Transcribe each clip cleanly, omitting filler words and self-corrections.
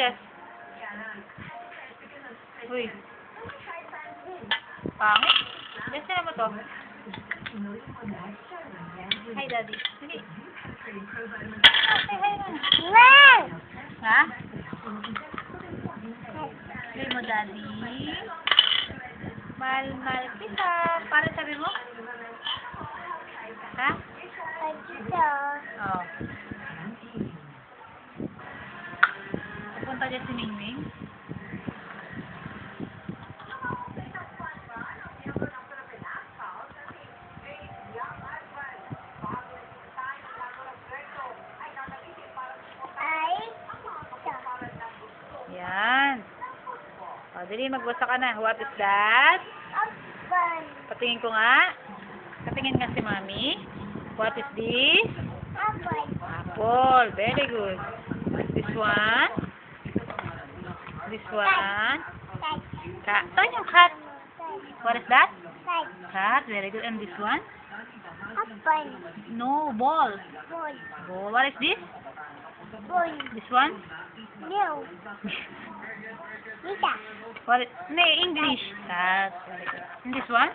Jess? Uy. Pangit. Jess, sino mo to? Hi, Daddy. Sige. Say hi na. Ha? Say mo, Daddy. Mahal kita. Para sabi mo? Ha? Oo. Pupunta dyan si Mingming. Yan. O, dali, magbasa ka na. What is that? Patingin ko nga. Patingin nga si Mami. What is this? Apple. Very good. This one? This one? Cat. Saan yung cat? What is that? Cat. Very good. And this one? No, ball. Ball. What is this? This one? What is... No, English. Cat. And this one?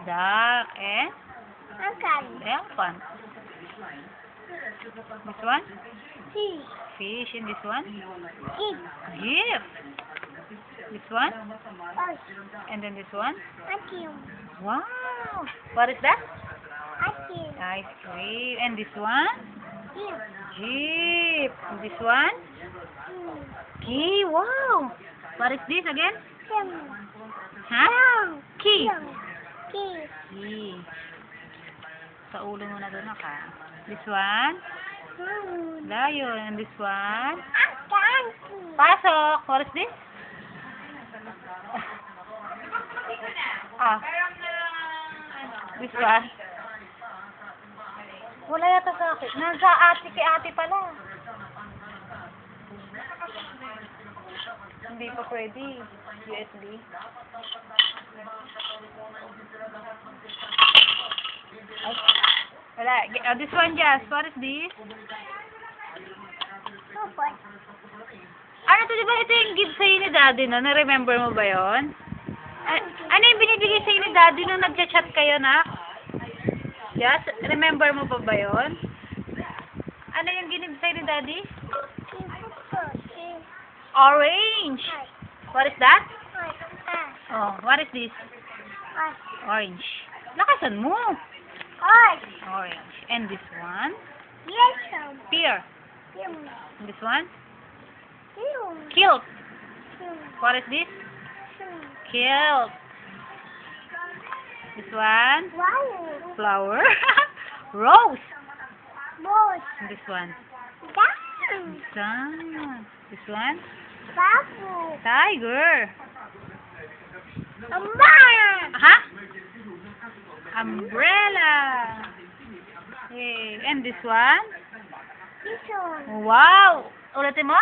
Duck. And? Elephant. This one? Fish. And this one? Jeep. This one? And then this one? Wow. What is that? Ice cream. And this one? Jeep. And this one? Key. Wow. What is this again? Huh? Key. Key. Sa ulo mo na doon ka. This one? Lion. And this one? Pasok. What is this? Ah. This one? Wala yata sa akin. Nasa kay ate pala. Hindi pa pwede. USB. Ay. Wala. This one, Jess. What is this? Ano to, diba ito yung gift sa'yo ni Daddy, no? Na-remember mo ba yon? Ano yung binibigay sa'yo ni Daddy nung nag-chat kayo, na? Yes? Remember mo pa ba yon? Ano yung ginib sa'yo ni Daddy? Orange. What is that? Oh, what is this? Orange. Lakasan mo. Orange. And this one? Pear. And this one? Kilt. What is this? Kilt. This one? Flower. Rose. And this one? Sun. This one? Tiger. Huh? Umbrella. Hey. And this one? Wow. Ulitin mo?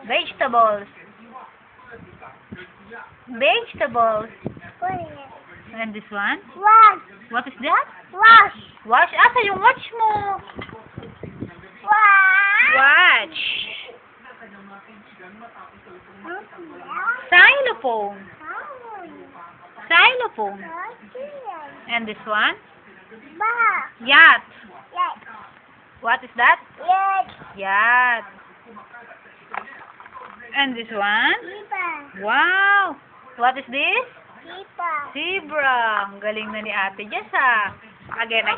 Vegetables. Vegetables. And this one? What is that? Watch. Asa yung watch mo? Watch. Xylophone. Xylophone. And this one? Yacht. What is that? Yacht. And this one? Wow. What is this? Zebra. Ang galing na ni Ate Jess, ha? Again.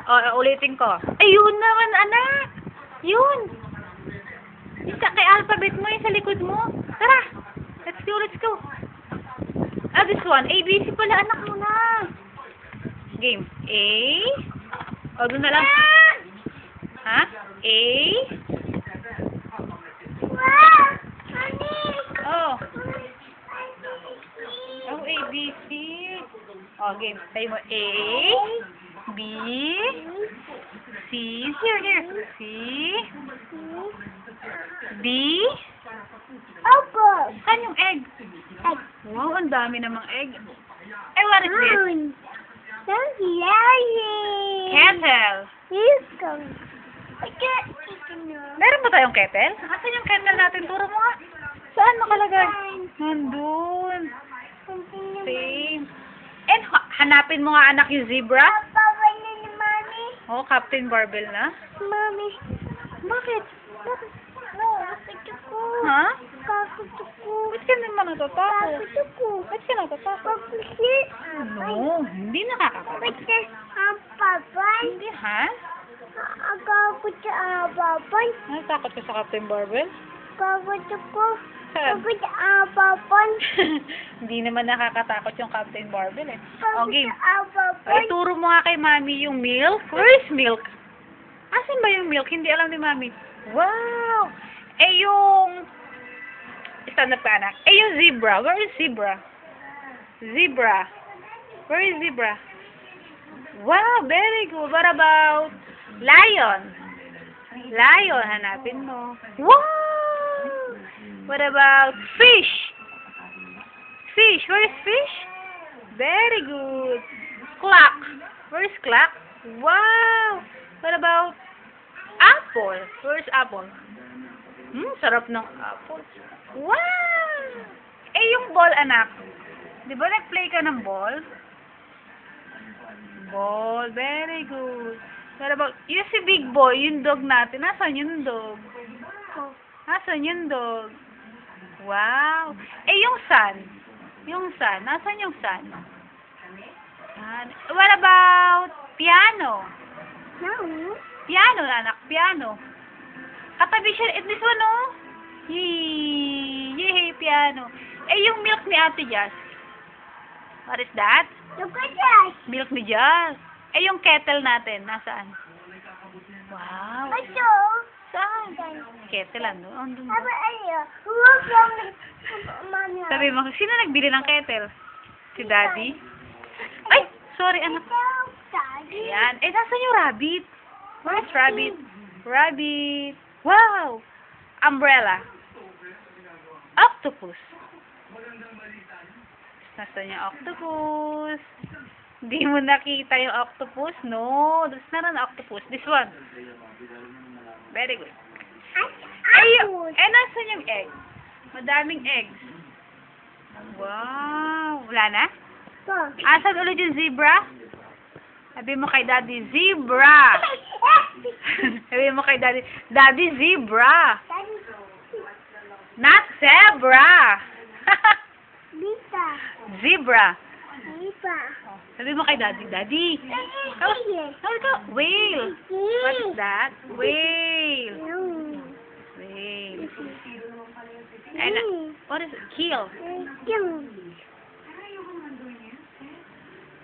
Oh, ulitin ko. Ayun naman, anak. Yun. Isa kay alphabet mo, yung sa likod mo. Tara. Let's go. This one. ABC pala, anak mo na. Game. A. O, doon na lang. Ha? A. Oh. Oh, A, B, C. Oh, game. Sayo mo A, B, C. Here. C, B. Saan yung egg? Wow, ang dami namang egg. Eh, what is this? Kettle. Meron ba tayong kettle? Asan yung kettle natin? Turo mo nga. Saan nakalagay? Nandun. Same. And hanapin mo nga anak yung zebra. Oh, Captain Barbell na. Mami. Bakit? No, gusto ko. Ha? Gusto ko. Ba't ka naman natatakot? Gusto ko. Ba't ka natatakot? Kasi, No, hindi nakakatakot. kasi ang papan. Hindi, ha? Ako sa papan. Natatakot ka sa Captain Barbell? Gusto ko. Saan? Ako sa papan. Hindi naman nakakatakot yung Captain Barbell eh. Okay. papan. Ay, turo mo nga kay Mami yung milk. Where is milk? Asan ba yung milk? Hindi alam ni Mami. Wow! Eh, yung... Stand up ka, anak. Eh, yung zebra. Where is zebra? Zebra. Where is zebra? Wow, very good. What about lion? Lion, hanapin mo. Wow! What about fish? Fish. Where is fish? Very good. Clock. Where is clock? Wow! What about apple? Where is apple? Sarap ng apple. Wow! Eh, yung ball, anak. Di ba nag-play ka ng ball? Ball. Very good. What about, yung si Big Boy, yung dog natin. Nasaan yung dog? Nasaan yung dog? Wow! Eh, yung sun. Yung sun. Nasaan yung sun? What about piano? No. Piano, anak. Piano. Katabi siya. This one, oh. Yay! Yay, piano. Eh, yung milk ni Ate Jazz. What is that? Look at that. Milk ni Jazz. Eh, yung kettle natin. Nasaan? Wow. Ito. Saan? Kettle, ano? Andun. Aba, ano? Huwag lang. Mami. Sabi mo, sino nagbili ng kettle? Si Daddy? Ay! Sorry, anak. Daddy. Ayan. Eh, nasaan yung rabbit? Where's rabbit? Rabbit. Wow! Umbrella. Octopus. Nasaan yung octopus? Hindi mo nakita yung octopus? No. There's not an octopus. This one. Very good. Nasaan yung egg? Madaming eggs. Wow. Wala na? Asan ulit yung zebra? Sabi mo kay Daddy, zebra. Sabi mo kay Daddy, Daddy, zebra. Not zebra. Bita. Zebra. Bita. Sabi mo kay Daddy, Daddy. Sabi ko, whale. What is that? Whale. Whale. And, what is it? Keel.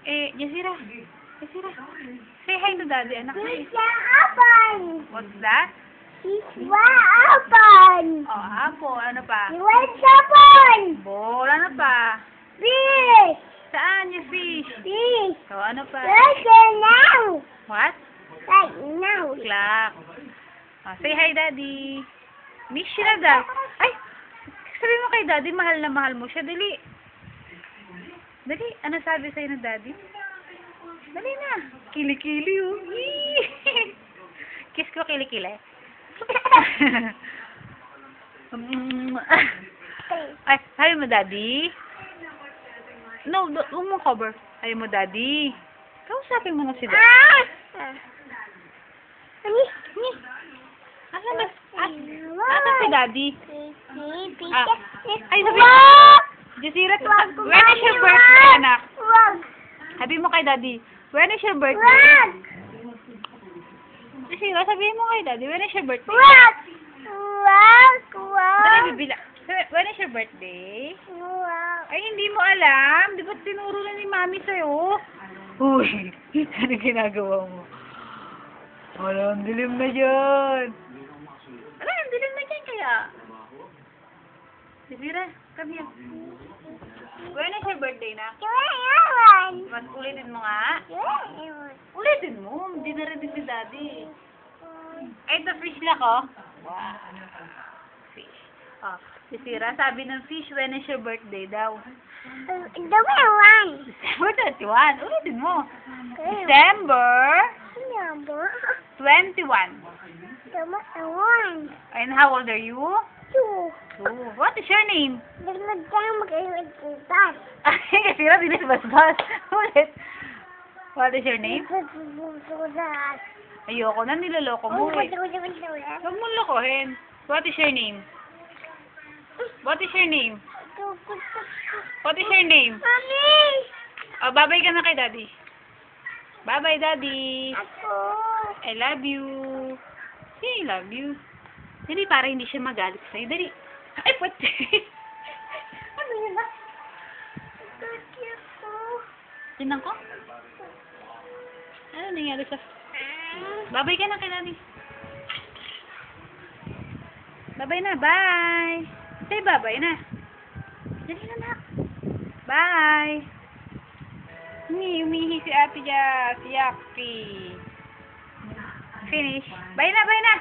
Eh, Yasira. Yasira. Say hi to Daddy, anak. What's that? Oh, apple. Ano pa? Ball. Ano pa? Saan yung fish? So, ano pa? What? Clock. Oh, say hi, Daddy. Miss you na daw. Ay! Sabi mo kay Daddy, mahal na mahal mo siya. Dali. Dali. Ano sabi sa'yo ng Daddy? Dali na. Kili-kili, oh. Kiss ko kili-kili. Ay, sabi mo, Daddy. No, huwag mo cover. Sabi mo, Daddy. Kausapin mo na si Daddy. Asan si Daddy? Ay, sabi mo. Jasira, when is your birthday, anak? Sabi mo kay Daddy, when is your birthday? Jasira, sabihin mo kay Daddy, when is your birthday? Dali, bibila. When is your birthday? Ay, hindi mo alam. Di ba tinuro na ni Mami sa'yo? Uy, ano ginagawa mo? Wala, ang dilim na dyan. Wala, ang dilim na dyan kaya. Jasira, come here. When is your birthday na? Mas ulitin mo nga. Ulitin mo. Hindi na rin si Daddy. Ay, ito fish lang ko. Wow. Fish. Oh, si Sira, sabi ng fish, when is your birthday daw? December 31. Ulitin mo. December 21. Tama, one. And how old are you? Two. 2. What is your name? Dagdag tayo mag-iwag kutas. Ay, kasi na bilis bas-bas. Ulit. What is your name? Kutas. Ayoko na, niloloko mo eh. Huwag mo lokohin. What is your name? What is your name? What is your name? Mami! Oh, babay ka na kay Daddy. Bye-bye, Daddy. Ako. I love you. Say, I love you. Dali, para hindi siya magalit sa'yo. Dali. Ay, pati. Ano yun na? Thank ko. Tinan ko? Ano nangyari sa... Babay ka na kay Daddy. Babay na, bye. Say babay na. Dali na, nak. Bye. Umihi si Ate Jazz. Yucky. Finish. Bye na, bye na.